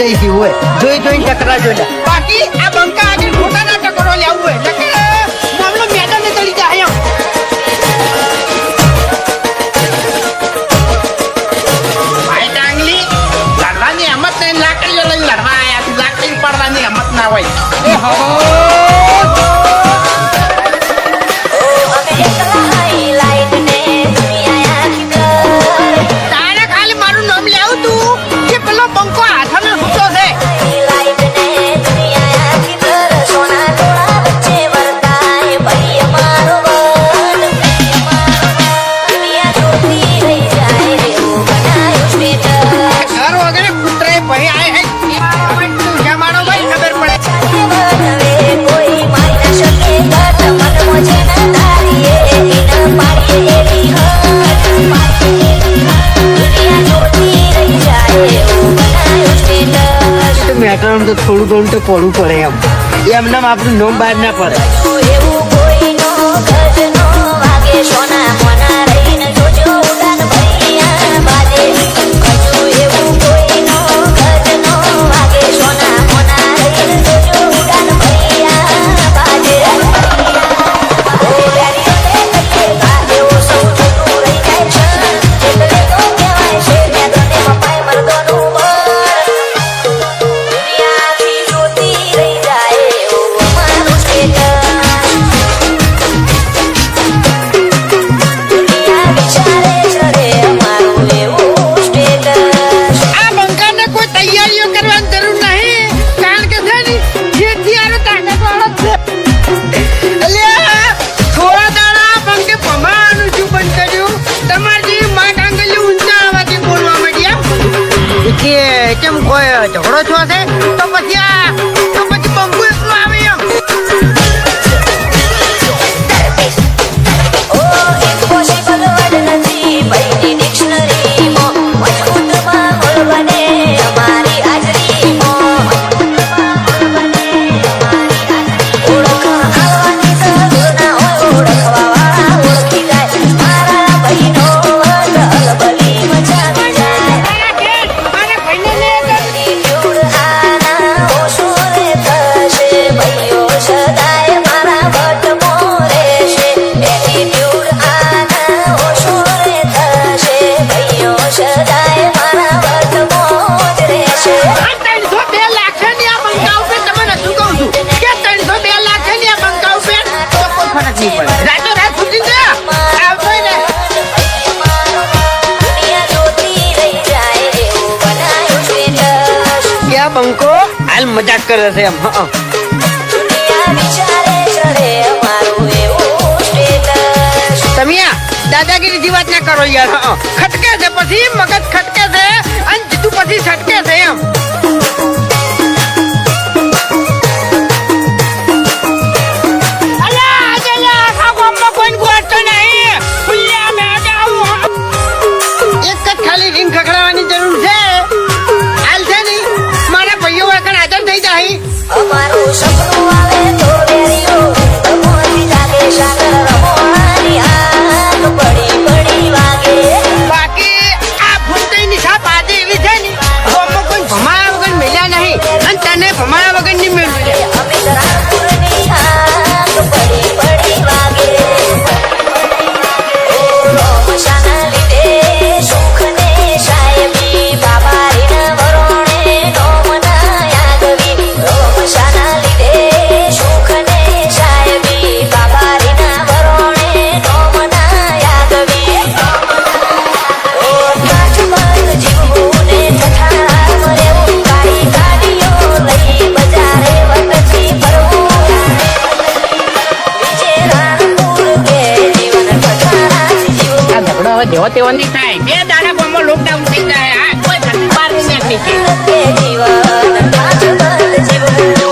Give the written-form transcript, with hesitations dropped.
જઈ ગયું હોય જોઈને ટકરા જોઈ બાકી આ બંકા આગળ ખોટા ના ટકરો લેવું હોય નકર મામલો મેદાને ચડી જાય એમ ભાઈ ડાંગલી લડવાની હિંમત નહીં લાકડીઓ લઈને લડવા આયા તું લાકડી પડવાની હિંમત ના હોય એ હો મેટરનું તો થોડું ઘણું તો પડવું પડે એમને આપણું નોમ બહાર ના પડે કેમ કોઈ ઝઘડો છો છે તો પછી બંકુ એકલો આવે એમ બંકો હાલ મજાક કરે છે એમ તમે દાદાગીરી વાત ના કરો યાર ખટકે છે પછી મગજ ખટકે છે અને જીતું પછી છટકે છે એમ એક જ ખાલી રીંગ ખખડાવવાની જરૂર છે અમારું સપનું આવે તો વેરીઓ રમોની જાગે સાગર રમોની આગ પડી પડી વાગે બાકી આ ભૂતની નિશાપ આજે એવી છે ને કોઈ ભમાયા વગર મેલ્યા નહીં અને તને ભમાયા વગર નહીં મેળવું છે અમે રામપુરની આગ પડી પડી વાગે રોમશાના લીધે સુખ ને સાહેબી બાબા રીના વરોણે નોમના યાદવી રોમશાના લીધે સુખ ને સાહેબી બાબા રીના વરોણે નોમના યાદવી ઓ કાચબંધ જીવવું ને જઠારા મરેવું કાળી ગાડીઓ લઈ બજારે વખતથી ફરવું વિજય રાણપુર કે જીવન કથારાથી જીવવું આ ઝઘડો હવે જેવો તેવો નહીં થાય બે દાડા ગામમાં લોકડાઉન થઈ જાય આ કોઈ ઘરની બહાર નહીં નીકળી કે જીવન કાચબંધ જીવવું